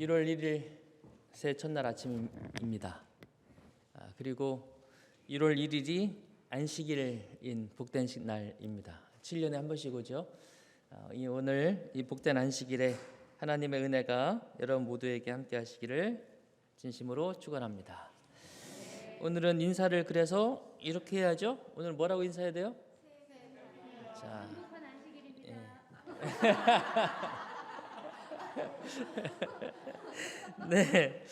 1월 1일 새해 첫날 아침입니다. 그리고 1월 1일이 안식일인 복된 날입니다. 7년에 한 번씩 오죠. 오늘 이 복된 안식일에 하나님의 은혜가 여러분 모두에게 함께 하시기를 진심으로 축원합니다. 오늘은 인사를 그래서 이렇게 해야죠. 오늘 뭐라고 인사해야 돼요? 자, 행복한 안식일입니다. 네,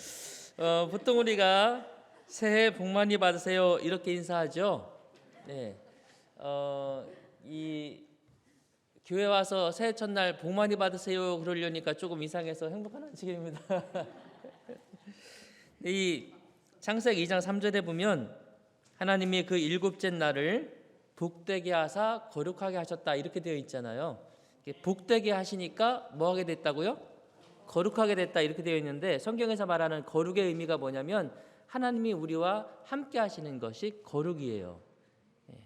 보통 우리가 새해 복 많이 받으세요 이렇게 인사하죠. 네, 이 교회 와서 새해 첫날 복 많이 받으세요 그러려니까 조금 이상해서 행복한 안식일입니다. 이 창세기 2장 3절에 보면 하나님이 그 일곱째 날을 복되게 하사 거룩하게 하셨다 이렇게 되어 있잖아요. 복되게 하시니까 뭐 하게 됐다고요? 거룩하게 됐다 이렇게 되어 있는데, 성경에서 말하는 거룩의 의미가 뭐냐면 하나님이 우리와 함께 하시는 것이 거룩이에요.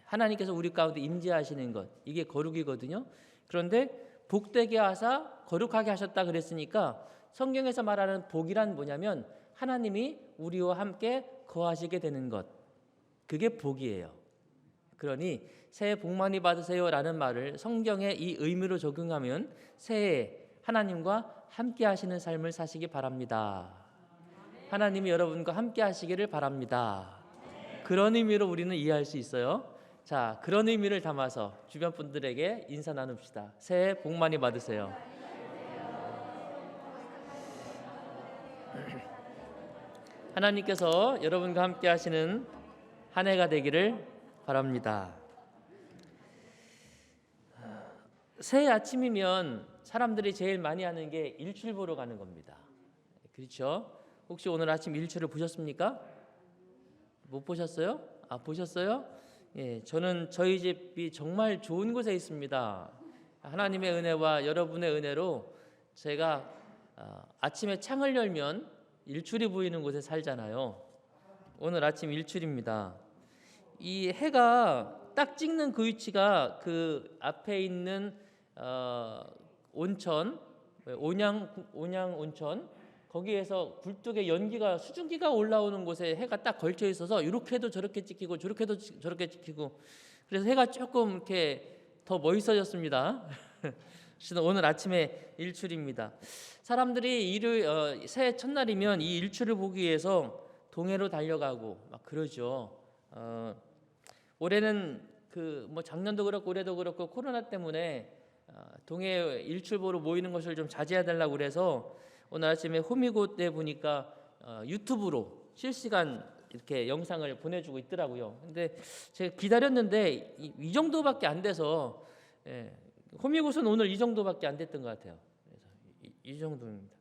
하나님께서 우리 가운데 임재하시는 것, 이게 거룩이거든요. 그런데 복되게 하사 거룩하게 하셨다 그랬으니까 성경에서 말하는 복이란 뭐냐면 하나님이 우리와 함께 거하시게 되는 것, 그게 복이에요. 그러니 새해 복 많이 받으세요 라는 말을 성경에 이 의미로 적용하면 새해 하나님과 함께 하시는 삶을 사시기 바랍니다. 하나님이 여러분과 함께 하시기를 바랍니다. 그런 의미로 우리는 이해할 수 있어요. 자, 그런 의미를 담아서 주변 분들에게 인사 나눕시다. 새해 복 많이 받으세요. 하나님께서 여러분과 함께 하시는 한 해가 되기를 바랍니다. 새해 아침이면 사람들이 제일 많이 하는 게 일출 보러 가는 겁니다. 그렇죠? 혹시 오늘 아침 일출을 보셨습니까? 못 보셨어요? 보셨어요? 예, 저는 저희 집이 정말 좋은 곳에 있습니다. 하나님의 은혜와 여러분의 은혜로 제가 아침에 창을 열면 일출이 보이는 곳에 살잖아요. 오늘 아침 일출입니다. 이 해가 딱 찍는 그 위치가 그 앞에 있는 온천, 온양 온천, 거기에서 굴뚝에 연기가, 수증기가 올라오는 곳에 해가 딱 걸쳐 있어서 이렇게도 저렇게 찍히고 저렇게도 저렇게 찍히고, 그래서 해가 조금 이렇게 더 멋있어졌습니다. 그래서 오늘 아침에 일출입니다. 사람들이 새해 첫날이면 이 일출을 보기 위해서 동해로 달려가고 막 그러죠. 올해는 작년도 그렇고 올해도 그렇고 코로나 때문에 동해 일출 보러 모이는 것을 좀 자제해 달라고 그래서 오늘 아침에 호미곶에 보니까 유튜브로 실시간 이렇게 영상을 보내주고 있더라고요. 근데 제가 기다렸는데 이 정도밖에 안 돼서, 호미곶은 오늘 이 정도밖에 안 됐던 것 같아요. 그래서 이 정도입니다.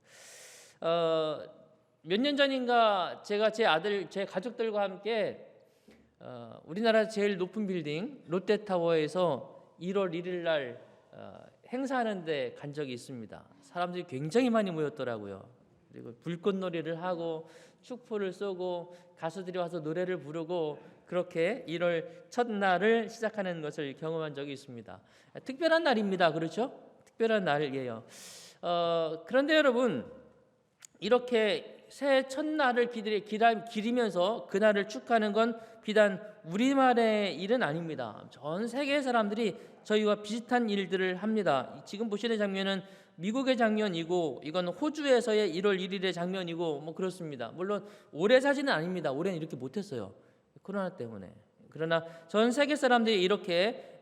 몇 년 전인가 제가 제 가족들과 함께 우리나라 제일 높은 빌딩 롯데타워에서 1월 1일 날 행사하는 데 간 적이 있습니다. 사람들이 굉장히 많이 모였더라고요. 그리고 불꽃놀이를 하고 축포를 쏘고 가수들이 와서 노래를 부르고 그렇게 1월 첫날을 시작하는 것을 경험한 적이 있습니다. 특별한 날입니다. 그렇죠? 특별한 날이에요. 그런데 여러분, 이렇게 새해 첫날을 기리면서 그날을 축하하는 건 비단 우리말의 일은 아닙니다. 전 세계의 사람들이 저희와 비슷한 일들을 합니다. 지금 보시는 장면은 미국의 장면이고, 이건 호주에서의 1월 1일의 장면이고 뭐 그렇습니다. 물론 올해 사진은 아닙니다. 올해는 이렇게 못했어요, 코로나 때문에. 그러나 전 세계 사람들이 이렇게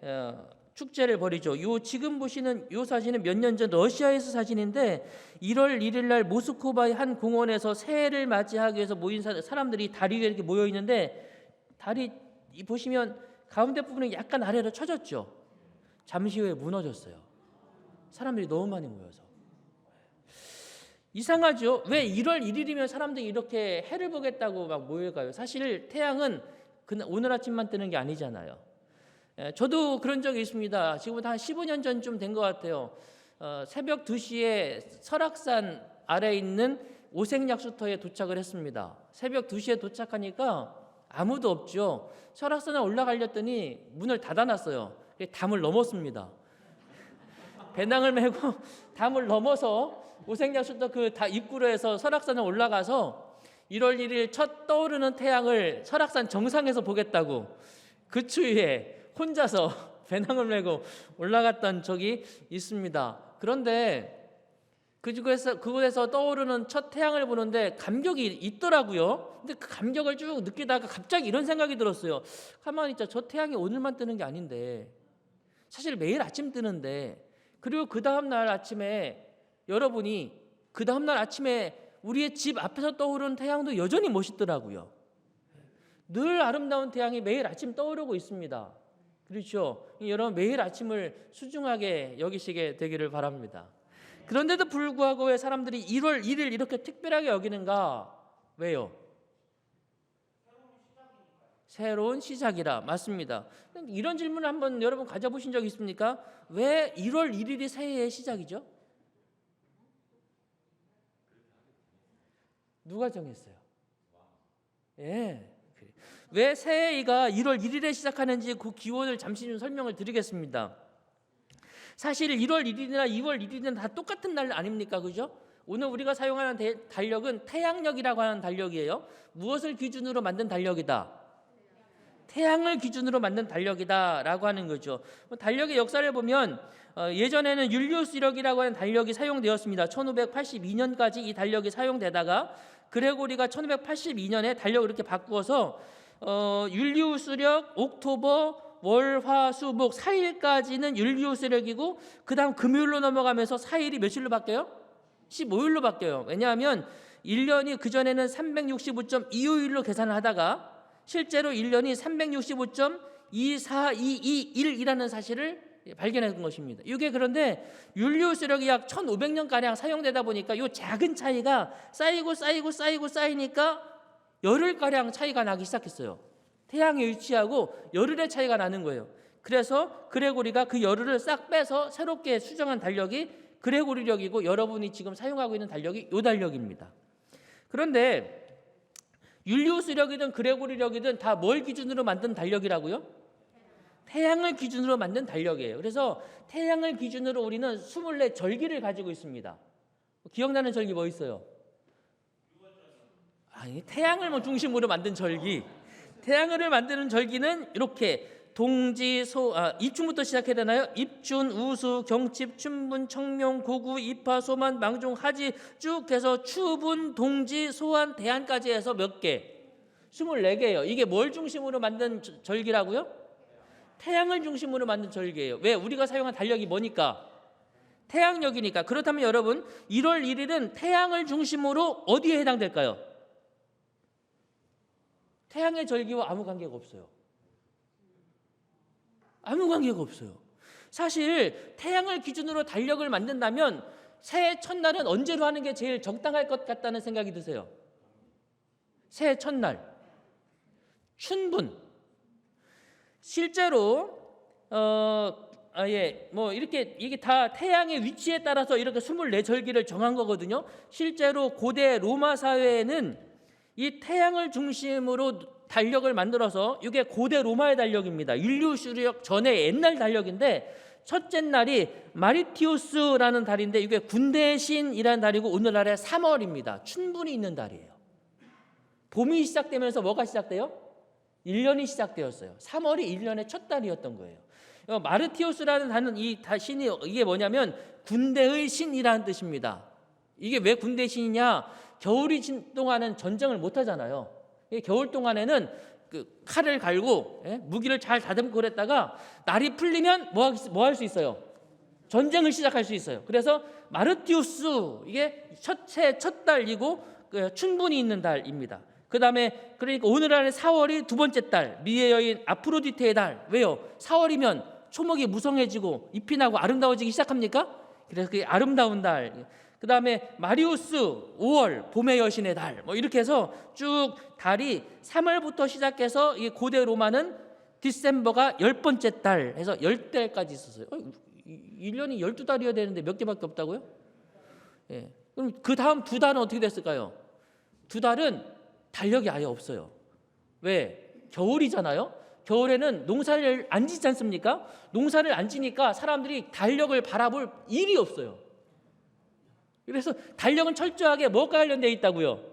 축제를 벌이죠. 지금 보시는 이 사진은 몇 년 전 러시아에서 사진인데, 1월 1일 날 모스크바의 한 공원에서 새해를 맞이하기 위해서 모인 사람들이 다리 위에 이렇게 모여 있는데, 다리 보시면 가운데 부분이 약간 아래로 처졌죠. 잠시 후에 무너졌어요. 사람들이 너무 많이 모여서. 이상하죠? 왜 1월 1일이면 사람들이 이렇게 해를 보겠다고 막 모여가요? 사실 태양은 오늘 아침만 뜨는 게 아니잖아요. 저도 그런 적이 있습니다. 지금부터 한 15년 전쯤 된 것 같아요. 새벽 2시에 설악산 아래에 있는 오색약수터에 도착을 했습니다. 새벽 2시에 도착하니까 아무도 없죠. 설악산에 올라가려더니 문을 닫아놨어요. 담을 넘었습니다. 배낭을 메고 담을 넘어서 오색야수도 그 다 입구로 해서 설악산에 올라가서 1월 1일 첫 떠오르는 태양을 설악산 정상에서 보겠다고 그 추위에 혼자서 배낭을 메고 올라갔던 적이 있습니다. 그런데 그곳에서 떠오르는 첫 태양을 보는데 감격이 있더라고요. 근데 그 감격을 쭉 느끼다가 갑자기 이런 생각이 들었어요. 가만히 있자, 저 태양이 오늘만 뜨는 게 아닌데, 사실 매일 아침 뜨는데, 그리고 그 다음날 아침에 여러분이 그 다음날 아침에 우리의 집 앞에서 떠오르는 태양도 여전히 멋있더라고요. 늘 아름다운 태양이 매일 아침 떠오르고 있습니다. 그렇죠? 여러분 매일 아침을 소중하게 여기시게 되기를 바랍니다. 그런데도 불구하고 왜 사람들이 1월 1일 이렇게 특별하게 여기는가? 왜요? 새로운 시작이라. 맞습니다. 이런 질문을 한번 여러분 가져보신 적 있습니까? 왜 1월 1일이 새해의 시작이죠? 누가 정했어요? 예. 왜 새해가 1월 1일에 시작하는지 그 기원을 잠시 좀 설명을 드리겠습니다. 사실 1월 1일이나 2월 1일은 다 똑같은 날 아닙니까? 그죠? 오늘 우리가 사용하는 달력은 태양력이라고 하는 달력이에요. 무엇을 기준으로 만든 달력이다? 태양을 기준으로 만든 달력이다 라고 하는 거죠. 달력의 역사를 보면 예전에는 율리우스력이라고 하는 달력이 사용되었습니다. 1582년까지 이 달력이 사용되다가 그레고리가 1582년에 달력을 이렇게 바꾸어서 율리우스력, 옥토버, 월, 화, 수, 목 4일까지는 율리우스력이고 그 다음 금요일로 넘어가면서 4일이 며칠로 바뀌어요? 15일로 바뀌어요. 왜냐하면 1년이 그전에는 365.25일로 계산을 하다가 실제로 1년이 365.24221이라는 사실을 발견한 것입니다. 이게 그런데 율리우스력이 약 1500년가량 사용되다 보니까 이 작은 차이가 쌓이니까 열흘가량 차이가 나기 시작했어요. 태양에 위치하고 열흘의 차이가 나는 거예요. 그래서 그레고리가 그 열흘을 싹 빼서 새롭게 수정한 달력이 그레고리력이고 여러분이 지금 사용하고 있는 달력이 이 달력입니다. 그런데 율리우스력이든 그레고리력이든 다 뭘 기준으로 만든 달력이라고요? 태양을 기준으로 만든 달력이에요. 그래서 태양을 기준으로 우리는 24절기를 가지고 있습니다. 기억나는 절기 뭐 있어요? 아니, 태양을 중심으로 만든 절기. 태양을 만드는 절기는 이렇게 동지, 입춘부터 시작해야 되나요? 입춘, 우수, 경칩, 춘분, 청명, 고구, 입하, 소만, 망종, 하지 쭉 해서 추분, 동지, 소환, 대한까지 해서 몇 개? 24개예요. 이게 뭘 중심으로 만든 절기라고요? 태양을 중심으로 만든 절기예요. 왜? 우리가 사용한 달력이 뭐니까? 태양력이니까. 그렇다면 여러분 1월 1일은 태양을 중심으로 어디에 해당될까요? 태양의 절기와 아무 관계가 없어요. 아무 관계가 없어요. 사실 태양을 기준으로 달력을 만든다면 새해 첫날은 언제로 하는 게 제일 적당할 것 같다는 생각이 드세요? 새해 첫날 춘분. 실제로 이게 다 태양의 위치에 따라서 이렇게 24절기를 정한 거거든요. 실제로 고대 로마 사회에는 이 태양을 중심으로 달력을 만들어서 이게 고대 로마의 달력입니다. 율리우스력 전에 옛날 달력인데 첫째 날이 마리티우스라는 달인데 이게 군대의 신이라는 달이고 오늘날의 3월입니다. 춘분이 있는 달이에요. 봄이 시작되면서 뭐가 시작돼요? 1년이 시작되었어요. 3월이 1년의 첫 달이었던 거예요. 마르티우스라는 단은 이 신이 이게 뭐냐면 군대의 신이라는 뜻입니다. 이게 왜 군대의 신이냐? 겨울이 동안은 전쟁을 못 하잖아요. 겨울 동안에는 그 칼을 갈고 무기를 잘 다듬고 그랬다가 날이 풀리면 뭐 할 수 있어요? 전쟁을 시작할 수 있어요. 그래서 마르티우스 이게 첫 달이고 춘분이 있는 달입니다. 그 다음에 그러니까 오늘날의 4월이 두 번째 달, 미의 여인 아프로디테의 달. 왜요? 4월이면 초목이 무성해지고 잎이 나고 아름다워지기 시작합니까? 그래서 그게 아름다운 달. 그 다음에 마리우스 5월 봄의 여신의 달. 뭐 이렇게 해서 쭉 달이 3월부터 시작해서 이 고대 로마는 디셈버가 10번째 달 해서 10달까지 있었어요. 1년이 12달이어야 되는데 몇 개밖에 없다고요? 예. 그럼 그 다음 두 달은 어떻게 됐을까요? 두 달은 달력이 아예 없어요. 왜? 겨울이잖아요. 겨울에는 농사를 안 짓지 않습니까? 농사를 안 지니까 사람들이 달력을 바라볼 일이 없어요. 그래서 달력은 철저하게 뭐가 관련되어 있다고요?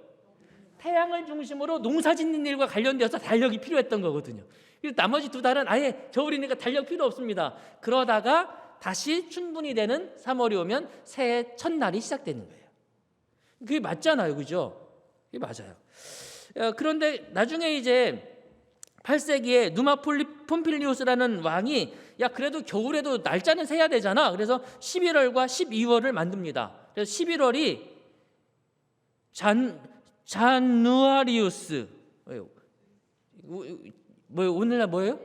태양을 중심으로 농사짓는 일과 관련되어서 달력이 필요했던 거거든요. 그래서 나머지 두 달은 아예 겨울이니까 달력 필요 없습니다. 그러다가 다시 충분히 되는 3월이 오면 새해 첫날이 시작되는 거예요. 그게 맞잖아요, 그죠? 그게 맞아요. 그런데 나중에 이제 8세기에 누마 폼필리우스라는 왕이 야 그래도 겨울에도 날짜는 세야 되잖아. 그래서 11월과 12월을 만듭니다. 그래서 11월이 자누아리우스 오늘날 뭐예요?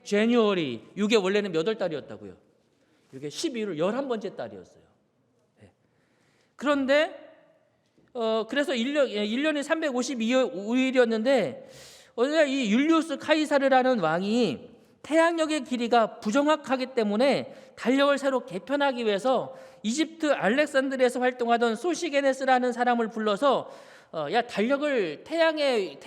제뉴어리. 이게 원래는 몇 월 달이었다고요? 이게 12월 11번째 달이었어요. 그런데 그래서 1년이 352일이었는데 이 율리우스 카이사르라는 왕이 태양력의 길이가 부정확하기 때문에 달력을 새로 개편하기 위해서 이집트 알렉산드리아에서 활동하던 소시게네스라는 사람을 불러서 야 달력을 태양의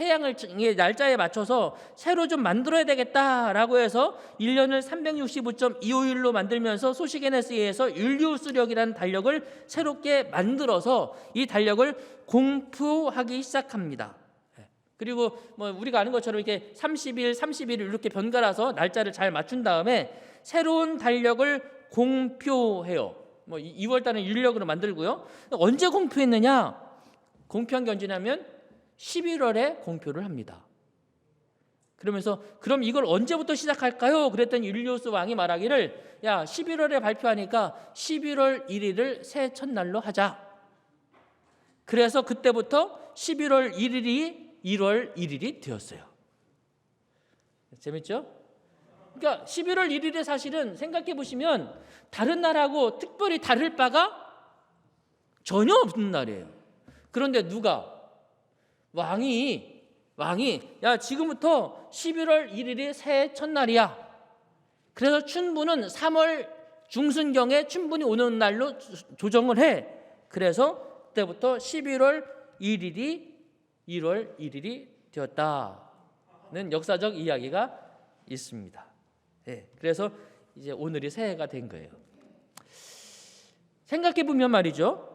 날짜에 맞춰서 새로 좀 만들어야 되겠다라고 해서 1년을 365.251로 만들면서 소시게네스에 의해서 율리우스력이라는 달력을 새롭게 만들어서 이 달력을 공표하기 시작합니다. 그리고 뭐 우리가 아는 것처럼 이렇게 30일, 31일 이렇게 번갈아서 날짜를 잘 맞춘 다음에 새로운 달력을 공표해요. 뭐 2월 달은 율력으로 만들고요. 언제 공표했느냐? 공표한 게 언제냐면 11월에 공표를 합니다. 그러면서 그럼 이걸 언제부터 시작할까요? 그랬더니 율리우스 왕이 말하기를 야 11월에 발표하니까 11월 1일을 새해 첫날로 하자. 그래서 그때부터 11월 1일이 1월 1일이 되었어요. 재밌죠? 그러니까 11월 1일에 사실은 생각해 보시면 다른 날하고 특별히 다를 바가 전혀 없는 날이에요. 그런데 누가? 왕이 야 지금부터 11월 1일이 새해 첫날이야. 그래서 춘부는 3월 중순경에 춘분이 오는 날로 조정을 해. 그래서 그때부터 11월 1일이 1월 1일이 되었다는 역사적 이야기가 있습니다. 그래서 이제 오늘이 새해가 된 거예요. 생각해 보면 말이죠.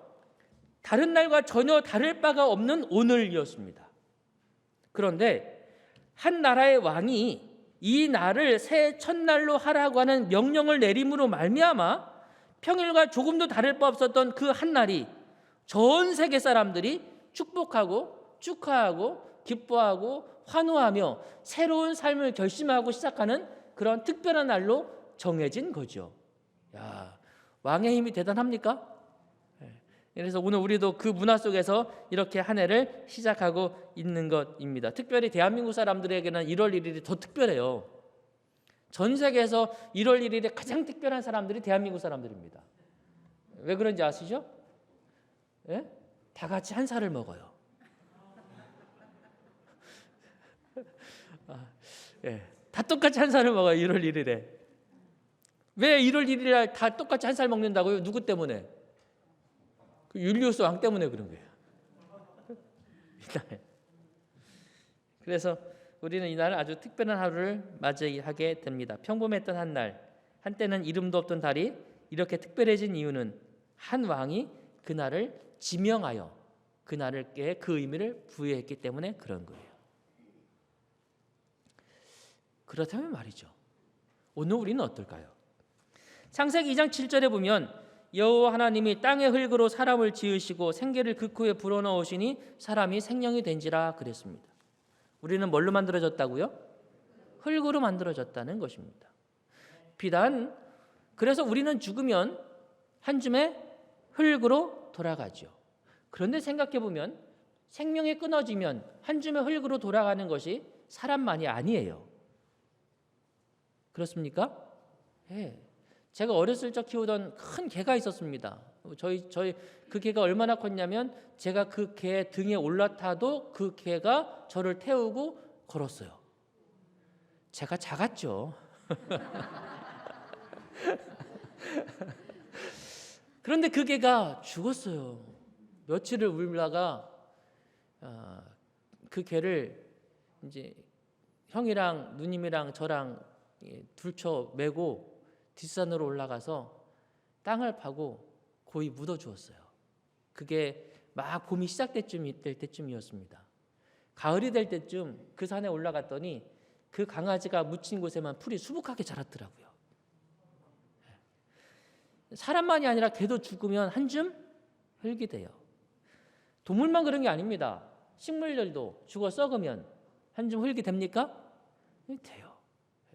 다른 날과 전혀 다를 바가 없는 오늘이었습니다. 그런데 한 나라의 왕이 이 날을 새해 첫날로 하라고 하는 명령을 내림으로 말미암아 평일과 조금도 다를 바 없었던 그 한 날이 전 세계 사람들이 축복하고 축하하고 기뻐하고 환호하며 새로운 삶을 결심하고 시작하는 그런 특별한 날로 정해진 거죠. 야, 왕의 힘이 대단합니까? 그래서 오늘 우리도 그 문화 속에서 이렇게 한 해를 시작하고 있는 것입니다. 특별히 대한민국 사람들에게는 1월 1일이 더 특별해요. 전 세계에서 1월 1일에 가장 특별한 사람들이 대한민국 사람들입니다. 왜 그런지 아시죠? 다 같이 한 살을 먹어요. 다 똑같이 한 살을 먹어요. 1월 1일에. 왜 1월 1일에 다 똑같이 한 살 먹는다고요? 누구 때문에? 그 율리우스 왕 때문에 그런 거예요. 그래서 우리는 이날을 아주 특별한 하루를 맞이하게 됩니다. 평범했던 한 날, 한때는 이름도 없던 달이 이렇게 특별해진 이유는 한 왕이 그날을 지명하여 그날에 그 의미를 부여했기 때문에 그런 거예요. 그렇다면 말이죠. 오늘 우리는 어떨까요? 창세기 2장 7절에 보면 여호와 하나님이 땅의 흙으로 사람을 지으시고 생기를 그 코에 불어넣으시니 사람이 생명이 된지라 그랬습니다. 우리는 뭘로 만들어졌다고요? 흙으로 만들어졌다는 것입니다. 비단 그래서 우리는 죽으면 한 줌의 흙으로 돌아가죠. 그런데 생각해 보면 생명이 끊어지면 한 줌의 흙으로 돌아가는 것이 사람만이 아니에요. 그렇습니까? 제가 어렸을 적 키우던 큰 개가 있었습니다. 저희 그 개가 얼마나 컸냐면 제가 그 개 등에 올라타도 그 개가 저를 태우고 걸었어요. 제가 작았죠. 그런데 그 개가 죽었어요. 며칠을 울다가 그 개를 이제 형이랑 누님이랑 저랑 둘쳐 메고 뒷산으로 올라가서 땅을 파고 고이 묻어 주었어요. 그게 막 봄이 시작될 때쯤이었습니다. 가을이 될 때쯤 그 산에 올라갔더니 그 강아지가 묻힌 곳에만 풀이 수북하게 자랐더라고요. 사람만이 아니라 개도 죽으면 한 줌 흙이 돼요. 동물만 그런 게 아닙니다. 식물들도 죽어 썩으면 한 줌 흙이 됩니까? 돼요.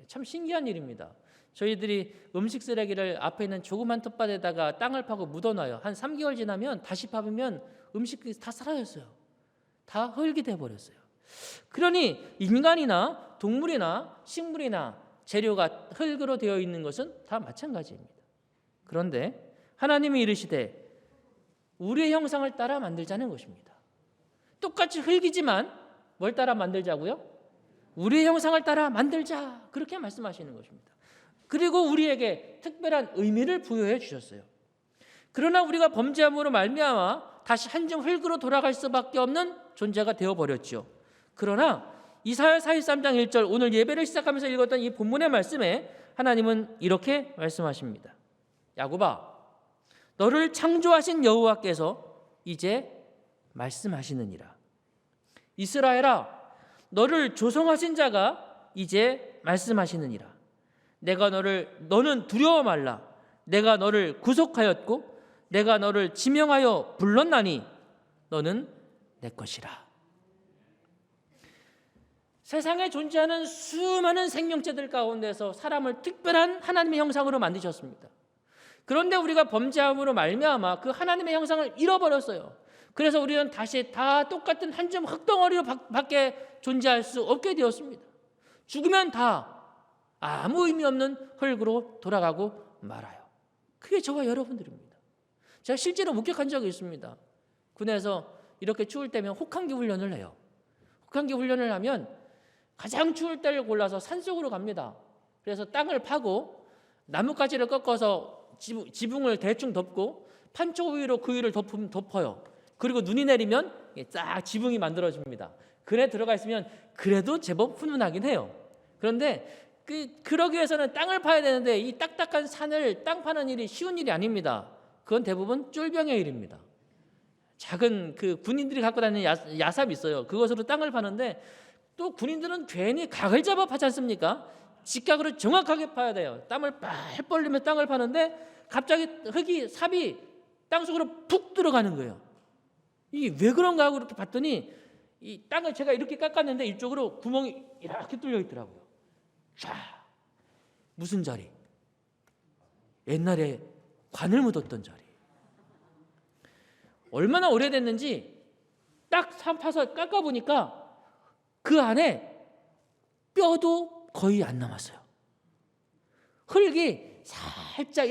참 신기한 일입니다. 저희들이 음식 쓰레기를 앞에 있는 조그만 텃밭에다가 땅을 파고 묻어놔요. 한 3개월 지나면 다시 파보면 음식이 다 사라졌어요. 다 흙이 돼버렸어요. 그러니 인간이나 동물이나 식물이나 재료가 흙으로 되어 있는 것은 다 마찬가지입니다. 그런데 하나님이 이르시되 우리의 형상을 따라 만들자는 것입니다. 똑같이 흙이지만 뭘 따라 만들자고요? 우리의 형상을 따라 만들자, 그렇게 말씀하시는 것입니다. 그리고 우리에게 특별한 의미를 부여해 주셨어요. 그러나 우리가 범죄함으로 말미암아 다시 한 줌 흙으로 돌아갈 수밖에 없는 존재가 되어버렸죠. 그러나 이사야 43장 1절, 오늘 예배를 시작하면서 읽었던 이 본문의 말씀에 하나님은 이렇게 말씀하십니다. 야곱아, 너를 창조하신 여호와께서 이제 말씀하시느니라. 이스라엘아, 너를 조성하신 자가 이제 말씀하시느니라. 너는 두려워 말라. 내가 너를 구속하였고 내가 너를 지명하여 불렀나니 너는 내 것이라. 세상에 존재하는 수많은 생명체들 가운데서 사람을 특별한 하나님의 형상으로 만드셨습니다. 그런데 우리가 범죄함으로 말미암아 그 하나님의 형상을 잃어버렸어요. 그래서 우리는 다시 다 똑같은 한 줌 흙덩어리로 밖에 존재할 수 없게 되었습니다. 죽으면 다 아무 의미 없는 흙으로 돌아가고 말아요. 그게 저와 여러분들입니다. 제가 실제로 목격한 적이 있습니다. 군에서 이렇게 추울 때면 혹한기 훈련을 해요. 혹한기 훈련을 하면 가장 추울 때를 골라서 산속으로 갑니다. 그래서 땅을 파고 나뭇가지를 꺾어서 지붕을 대충 덮고 판초 위로 그 위를 덮어요. 그리고 눈이 내리면 쫙 지붕이 만들어집니다. 그래 들어가 있으면 그래도 제법 훈훈하긴 해요. 그런데 그러기 위해서는 땅을 파야 되는데 이 딱딱한 산을 땅 파는 일이 쉬운 일이 아닙니다. 그건 대부분 쫄병의 일입니다. 작은 그 군인들이 갖고 다니는 야삽이 있어요. 그것으로 땅을 파는데 또 군인들은 괜히 각을 잡아 파지 않습니까? 직각으로 정확하게 파야 돼요. 땀을 빨 벌리며 땅을 파는데 갑자기 삽이 땅속으로 푹 들어가는 거예요. 이게 왜 그런가 하고 이렇게 봤더니 이 땅을 제가 이렇게 깎았는데 이쪽으로 구멍이 이렇게 뚫려 있더라고요. 자, 무슨 자리? 옛날에 관을 묻었던 자리. 얼마나 오래됐는지 딱 파서 깎아보니까 그 안에 뼈도 거의 안 남았어요. 흙이 살짝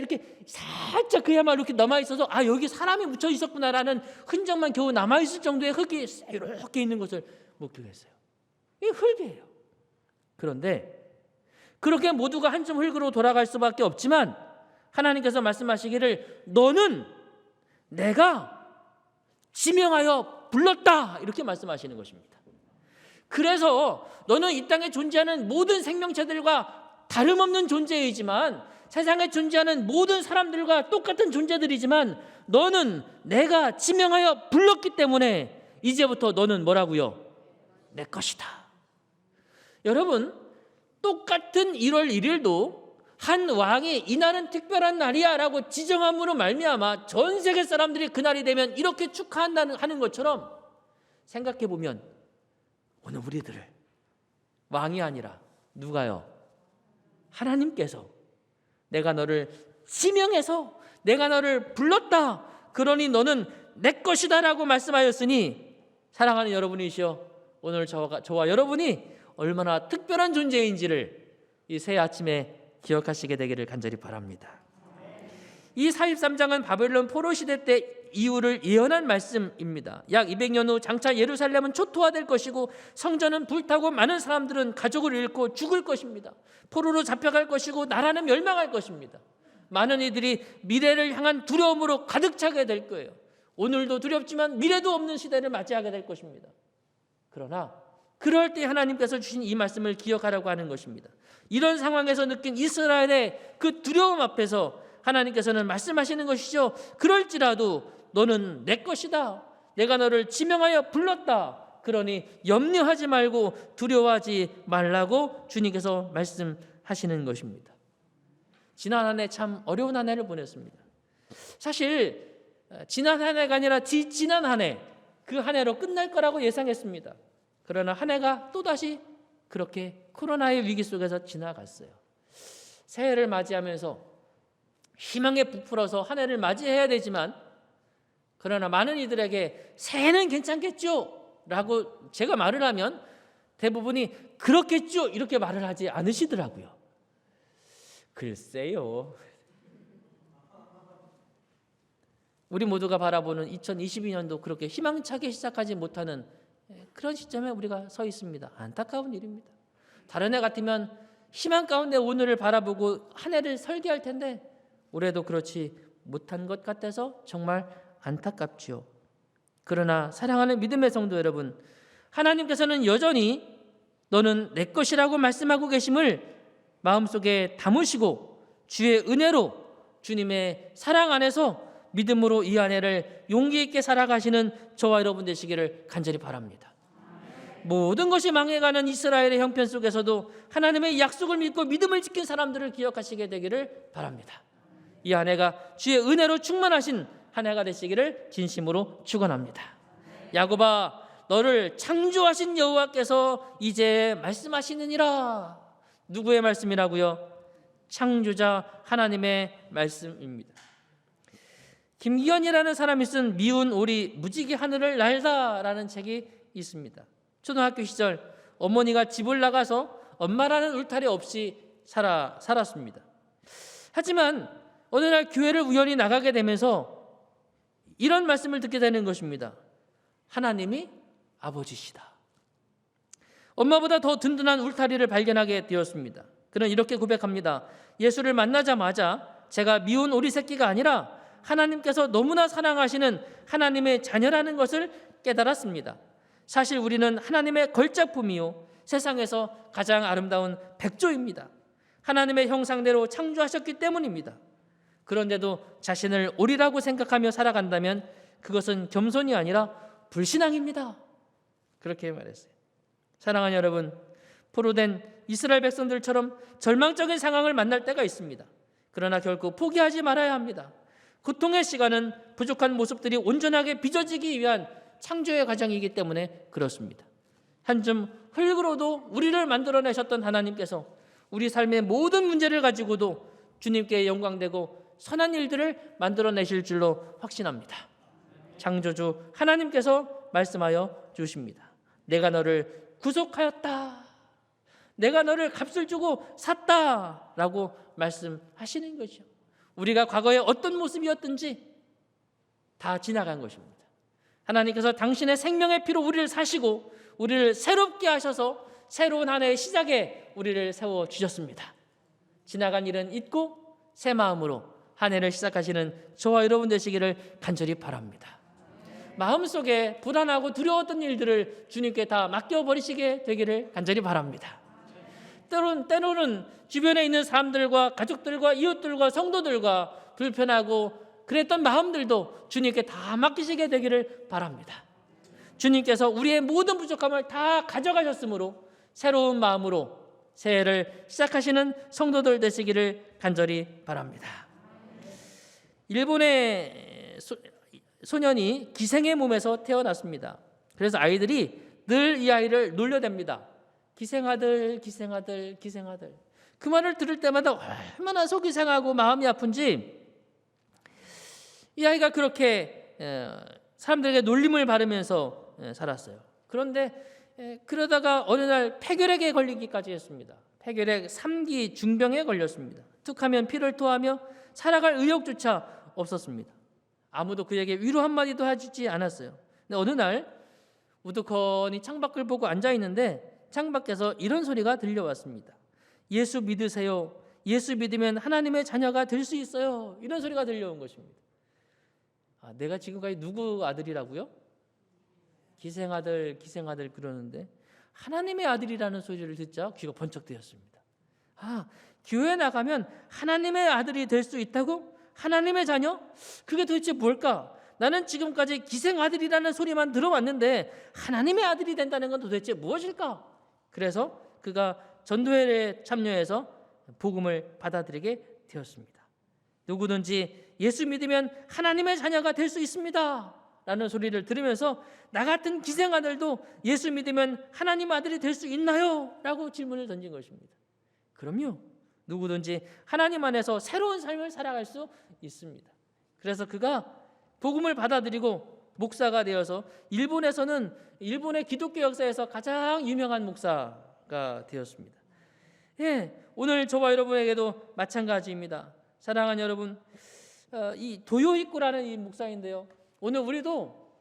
그야말로 이렇게 남아있어서 여기 사람이 묻혀 있었구나라는 흔적만 겨우 남아있을 정도의 흙이 이렇게 있는 것을 목격했어요. 이게 흙이에요. 그런데 그렇게 모두가 한 줌 흙으로 돌아갈 수밖에 없지만 하나님께서 말씀하시기를 너는 내가 지명하여 불렀다, 이렇게 말씀하시는 것입니다. 그래서 너는 이 땅에 존재하는 모든 생명체들과 다름없는 존재이지만 세상에 존재하는 모든 사람들과 똑같은 존재들이지만 너는 내가 지명하여 불렀기 때문에 이제부터 너는 뭐라고요? 내 것이다. 여러분, 똑같은 1월 1일도 한 왕이 이날은 특별한 날이야 라고 지정함으로 말미암아 전 세계 사람들이 그날이 되면 이렇게 축하하는 것처럼 생각해보면 오늘 우리들을 왕이 아니라 누가요? 하나님께서 내가 너를 지명해서 내가 너를 불렀다, 그러니 너는 내 것이다 라고 말씀하였으니 사랑하는 여러분이시여, 오늘 저와 여러분이 얼마나 특별한 존재인지를 이 새 아침에 기억하시게 되기를 간절히 바랍니다. 이 43장은 바벨론 포로 시대 때 이후를 예언한 말씀입니다. 약 200년 후 장차 예루살렘은 초토화될 것이고 성전은 불타고 많은 사람들은 가족을 잃고 죽을 것입니다. 포로로 잡혀갈 것이고 나라는 멸망할 것입니다. 많은 이들이 미래를 향한 두려움으로 가득 차게 될 거예요. 오늘도 두렵지만 미래도 없는 시대를 맞이하게 될 것입니다. 그러나 그럴 때 하나님께서 주신 이 말씀을 기억하라고 하는 것입니다. 이런 상황에서 느낀 이스라엘의 그 두려움 앞에서 하나님께서는 말씀하시는 것이죠. 그럴지라도 너는 내 것이다. 내가 너를 지명하여 불렀다. 그러니 염려하지 말고 두려워하지 말라고 주님께서 말씀하시는 것입니다. 지난 한 해 참 어려운 한 해를 보냈습니다. 사실 지난 한 해가 아니라 지난 한 해, 그 한 해로 끝날 거라고 예상했습니다. 그러나 한 해가 또다시 그렇게 코로나의 위기 속에서 지나갔어요. 새해를 맞이하면서 희망에 부풀어서 한 해를 맞이해야 되지만, 그러나 많은 이들에게 새해는 괜찮겠죠? 라고 제가 말을 하면 대부분이 그렇겠죠? 이렇게 말을 하지 않으시더라고요. 글쎄요. 우리 모두가 바라보는 2022년도 그렇게 희망차게 시작하지 못하는 그런 시점에 우리가 서 있습니다. 안타까운 일입니다. 다른 해 같으면 희망 가운데 오늘을 바라보고 한 해를 설계할 텐데 올해도 그렇지 못한 것 같아서 정말 안타깝지요. 그러나 사랑하는 믿음의 성도 여러분, 하나님께서는 여전히 너는 내 것이라고 말씀하고 계심을 마음속에 담으시고 주의 은혜로 주님의 사랑 안에서 믿음으로 이 한 해를 용기 있게 살아가시는 저와 여러분 되시기를 간절히 바랍니다. 모든 것이 망해가는 이스라엘의 형편 속에서도 하나님의 약속을 믿고 믿음을 지킨 사람들을 기억하시게 되기를 바랍니다. 이 한 해가 주의 은혜로 충만하신 한 해가 되시기를 진심으로 축원합니다. 야곱아, 너를 창조하신 여호와께서 이제 말씀하시느니라. 누구의 말씀이라고요? 창조자 하나님의 말씀입니다. 김기현이라는 사람이 쓴 미운 오리 무지개 하늘을 날다라는 책이 있습니다. 초등학교 시절 어머니가 집을 나가서 엄마라는 울타리 없이 살았습니다. 하지만 어느 날 교회를 우연히 나가게 되면서 이런 말씀을 듣게 되는 것입니다. 하나님이 아버지시다. 엄마보다 더 든든한 울타리를 발견하게 되었습니다. 그는 이렇게 고백합니다. 예수를 만나자마자 제가 미운 오리 새끼가 아니라 하나님께서 너무나 사랑하시는 하나님의 자녀라는 것을 깨달았습니다. 사실 우리는 하나님의 걸작품이요 세상에서 가장 아름다운 백조입니다. 하나님의 형상대로 창조하셨기 때문입니다. 그런데도 자신을 오리라고 생각하며 살아간다면 그것은 겸손이 아니라 불신앙입니다. 그렇게 말했어요. 사랑하는 여러분, 포로된 이스라엘 백성들처럼 절망적인 상황을 만날 때가 있습니다. 그러나 결코 포기하지 말아야 합니다. 고통의 시간은 부족한 모습들이 온전하게 빚어지기 위한 창조의 과정이기 때문에 그렇습니다. 한 줌 흙으로도 우리를 만들어내셨던 하나님께서 우리 삶의 모든 문제를 가지고도 주님께 영광되고 선한 일들을 만들어내실 줄로 확신합니다. 창조주 하나님께서 말씀하여 주십니다. 내가 너를 구속하였다. 내가 너를 값을 주고 샀다. 라고 말씀하시는 거죠. 우리가 과거에 어떤 모습이었든지 다 지나간 것입니다. 하나님께서 당신의 생명의 피로 우리를 사시고 우리를 새롭게 하셔서 새로운 한 해의 시작에 우리를 세워주셨습니다. 지나간 일은 잊고 새 마음으로 한 해를 시작하시는 저와 여러분 되시기를 간절히 바랍니다. 마음속에 불안하고 두려웠던 일들을 주님께 다 맡겨버리시게 되기를 간절히 바랍니다. 때로는 주변에 있는 사람들과 가족들과 이웃들과 성도들과 불편하고 그랬던 마음들도 주님께 다 맡기시게 되기를 바랍니다. 주님께서 우리의 모든 부족함을 다 가져가셨으므로 새로운 마음으로 새해를 시작하시는 성도들 되시기를 간절히 바랍니다. 일본의 소년이 기생의 몸에서 태어났습니다. 그래서 아이들이 늘 이 아이를 놀려댑니다. 기생아들, 기생아들, 기생아들. 그 말을 들을 때마다 얼마나 속이 상하고 마음이 아픈지 이 아이가 그렇게 사람들에게 놀림을 받으면서 살았어요. 그런데 그러다가 어느 날 폐결핵에 걸리기까지 했습니다. 폐결핵 3기 중병에 걸렸습니다. 툭하면 피를 토하며 살아갈 의욕조차 없었습니다. 아무도 그에게 위로 한마디도 해주지 않았어요. 근데 어느 날 우두커니 창밖을 보고 앉아있는데 창밖에서 이런 소리가 들려왔습니다. 예수 믿으세요. 예수 믿으면 하나님의 자녀가 될 수 있어요. 이런 소리가 들려온 것입니다. 내가 지금까지 누구 아들이라고요? 기생아들, 기생아들 그러는데 하나님의 아들이라는 소리를 듣자 귀가 번쩍 뜨였습니다. 교회 나가면 하나님의 아들이 될 수 있다고? 하나님의 자녀? 그게 도대체 뭘까? 나는 지금까지 기생 아들이라는 소리만 들어왔는데 하나님의 아들이 된다는 건 도대체 무엇일까? 그래서 그가 전도회에 참여해서 복음을 받아들이게 되었습니다. 누구든지 예수 믿으면 하나님의 자녀가 될 수 있습니다 라는 소리를 들으면서 나 같은 기생 아들도 예수 믿으면 하나님 아들이 될 수 있나요? 라고 질문을 던진 것입니다. 그럼요. 누구든지 하나님 안에서 새로운 삶을 살아갈 수 있습니다. 그래서 그가 복음을 받아들이고 목사가 되어서 일본에서는 일본의 기독교 역사에서 가장 유명한 목사가 되었습니다. 예, 오늘 저와 여러분에게도 마찬가지입니다. 사랑하는 여러분, 이 도요이코라는 이 목사인데요. 오늘 우리도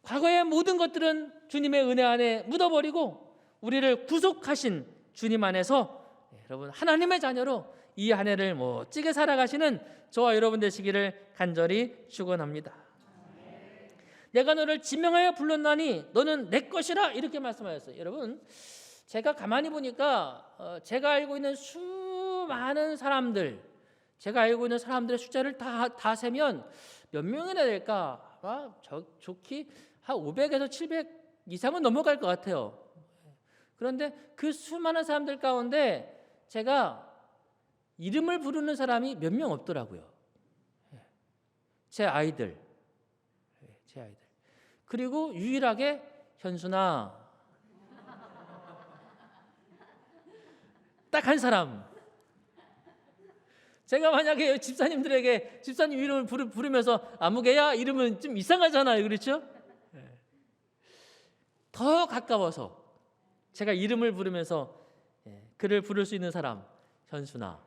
과거의 모든 것들은 주님의 은혜 안에 묻어버리고 우리를 구속하신 주님 안에서 여러분 하나님의 자녀로 이 한 해를 멋지게 살아가시는 저와 여러분 되시기를 간절히 축원합니다. 내가 너를 지명하여 불렀나니 너는 내 것이라 이렇게 말씀하셨어요. 여러분, 제가 가만히 보니까 제가 알고 있는 수많은 사람들, 제가 알고 있는 사람들의 숫자를 다 세면 몇 명이나 될까? 아마 좋게 한 500에서 700 이상은 넘어갈 것 같아요. 그런데 그 수많은 사람들 가운데 제가 이름을 부르는 사람이 몇 명 없더라고요. 제 아이들. 그리고 유일하게 현순아. 딱 한 사람. 제가 만약에 집사님들에게 집사님 이름을 부르면서 아무개야 이름은 좀 이상하잖아요. 그렇죠? 더 가까워서 제가 이름을 부르면서 그를 부를 수 있는 사람, 현순아.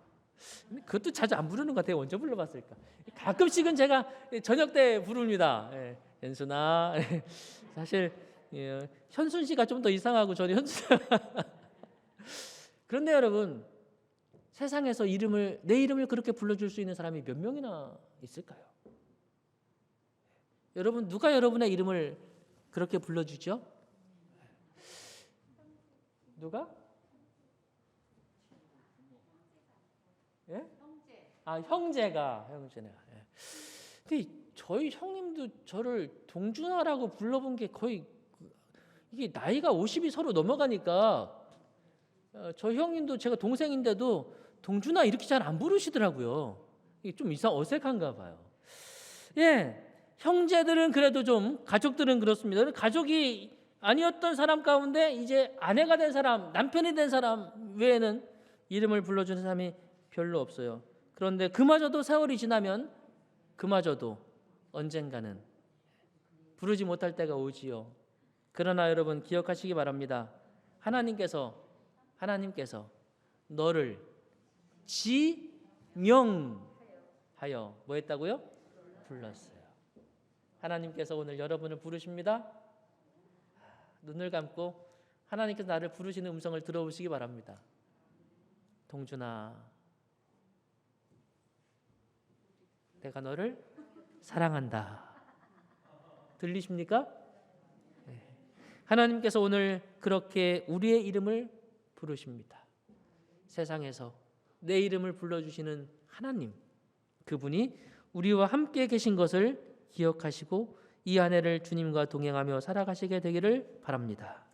그것도 자주 안 부르는 것 같아요. 언제 불러봤을까? 가끔씩은 제가 저녁 때 부릅니다. 현순아. 사실 현순 씨가 좀 더 이상하고 저는 현순. 그런데 여러분, 세상에서 내 이름을 그렇게 불러줄 수 있는 사람이 몇 명이나 있을까요? 여러분, 누가 여러분의 이름을 그렇게 불러주죠? 누가? 예? 형제가. 예. 근데 저희 형님도 저를 동준아라고 불러본 게 거의 이게 나이가 50이 서로 넘어가니까 저 형님도 제가 동생인데도 동준아 이렇게 잘 안 부르시더라고요. 이게 좀 어색한가 봐요. 예, 형제들은 그래도 좀, 가족들은 그렇습니다. 가족이 아니었던 사람 가운데 이제 아내가 된 사람, 남편이 된 사람 외에는 이름을 불러주는 사람이 별로 없어요. 그런데 그마저도 세월이 지나면 그마저도 언젠가는 부르지 못할 때가 오지요. 그러나 여러분 기억하시기 바랍니다. 하나님께서 너를 지명하여 뭐 했다고요? 불렀어요. 하나님께서 오늘 여러분을 부르십니다. 눈을 감고 하나님께서 나를 부르시는 음성을 들어보시기 바랍니다. 동준아, 내가 너를 사랑한다. 들리십니까? 네. 하나님께서 오늘 그렇게 우리의 이름을 부르십니다. 세상에서 내 이름을 불러주시는 하나님, 그분이 우리와 함께 계신 것을 기억하시고 이 한 해를 주님과 동행하며 살아가시게 되기를 바랍니다.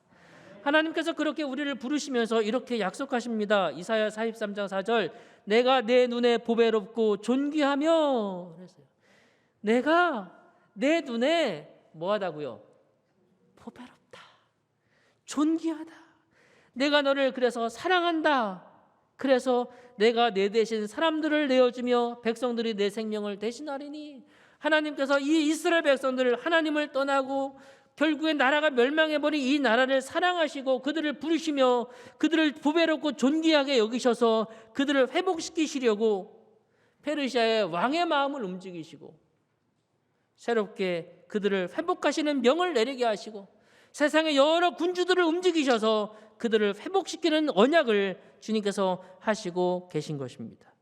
하나님께서 그렇게 우리를 부르시면서 이렇게 약속하십니다. 이사야 43장 4절, 내가 내 눈에 보배롭고 존귀하며 그랬어요. 내가 내 눈에 뭐하다고요? 보배롭다, 존귀하다. 내가 너를 그래서 사랑한다. 그래서 내가 내 대신 사람들을 내어주며 백성들이 내 생명을 대신하리니. 하나님께서 이 이스라엘 백성들을 하나님을 떠나고 결국에 나라가 멸망해버린 이 나라를 사랑하시고 그들을 부르시며 그들을 보배롭고 존귀하게 여기셔서 그들을 회복시키시려고 페르시아의 왕의 마음을 움직이시고 새롭게 그들을 회복하시는 명을 내리게 하시고 세상의 여러 군주들을 움직이셔서 그들을 회복시키는 언약을 주님께서 하시고 계신 것입니다.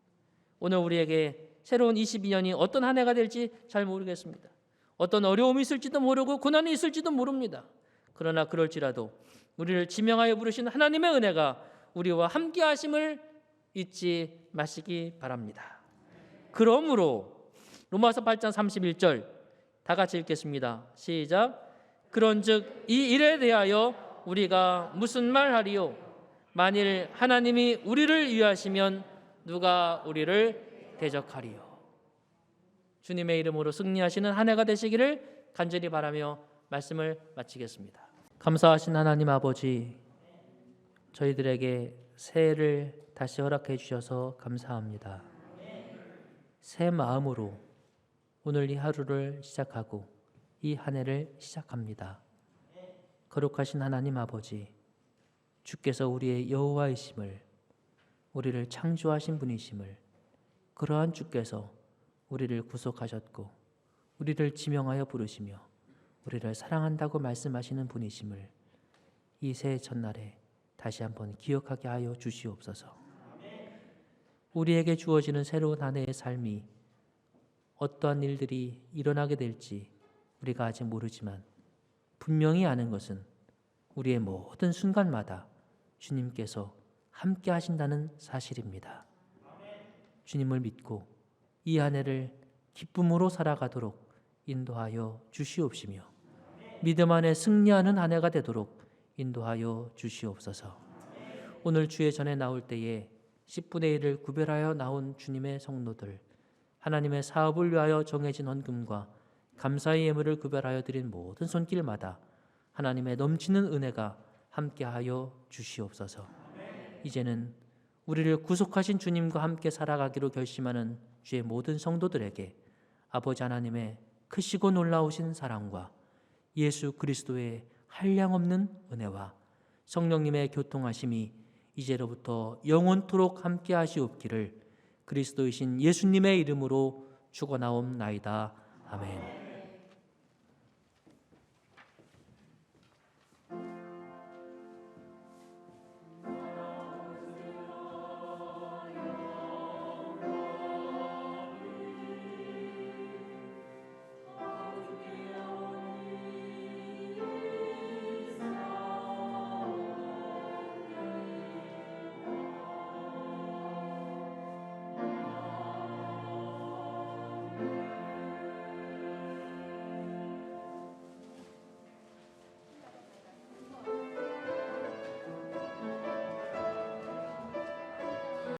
오늘 우리에게 새로운 22년이 어떤 한 해가 될지 잘 모르겠습니다. 어떤 어려움이 있을지도 모르고 고난이 있을지도 모릅니다. 그러나 그럴지라도 우리를 지명하여 부르신 하나님의 은혜가 우리와 함께 하심을 잊지 마시기 바랍니다. 그러므로 로마서 8장 31절, 다 같이 읽겠습니다. 시작. 그런즉 이 일에 대하여 우리가 무슨 말하리요? 만일 하나님이 우리를 위하시면 누가 우리를 대적하리요? 주님의 이름으로 승리하시는 한 해가 되시기를 간절히 바라며 말씀을 마치겠습니다. 감사하신 하나님 아버지, 저희들에게 새해를 다시 허락해 주셔서 감사합니다. 새 마음으로 오늘 이 하루를 시작하고 이 한 해를 시작합니다. 거룩하신 하나님 아버지, 주께서 우리의 여호와이심을, 우리를 창조하신 분이심을, 그러한 주께서 우리를 구속하셨고 우리를 지명하여 부르시며 우리를 사랑한다고 말씀하시는 분이심을 이 새해 첫날에 다시 한번 기억하게 하여 주시옵소서. 우리에게 주어지는 새로운 한 해의 삶이 어떠한 일들이 일어나게 될지 우리가 아직 모르지만 분명히 아는 것은 우리의 모든 순간마다 주님께서 함께 하신다는 사실입니다. 주님을 믿고 이 한 해를 기쁨으로 살아가도록 인도하여 주시옵시며 믿음 안에 승리하는 한 해가 되도록 인도하여 주시옵소서. 오늘 주의 전에 나올 때에 10분의 1을 구별하여 나온 주님의 성도들, 하나님의 사업을 위하여 정해진 헌금과 감사의 예물을 구별하여 드린 모든 손길마다 하나님의 넘치는 은혜가 함께하여 주시옵소서. 이제는 우리를 구속하신 주님과 함께 살아가기로 결심하는 주의 모든 성도들에게 아버지 하나님의 크시고 놀라우신 사랑과 예수 그리스도의 한량없는 은혜와 성령님의 교통하심이 이제로부터 영원토록 함께 하시옵기를 그리스도이신 예수님의 이름으로 축원하옵나이다. 아멘.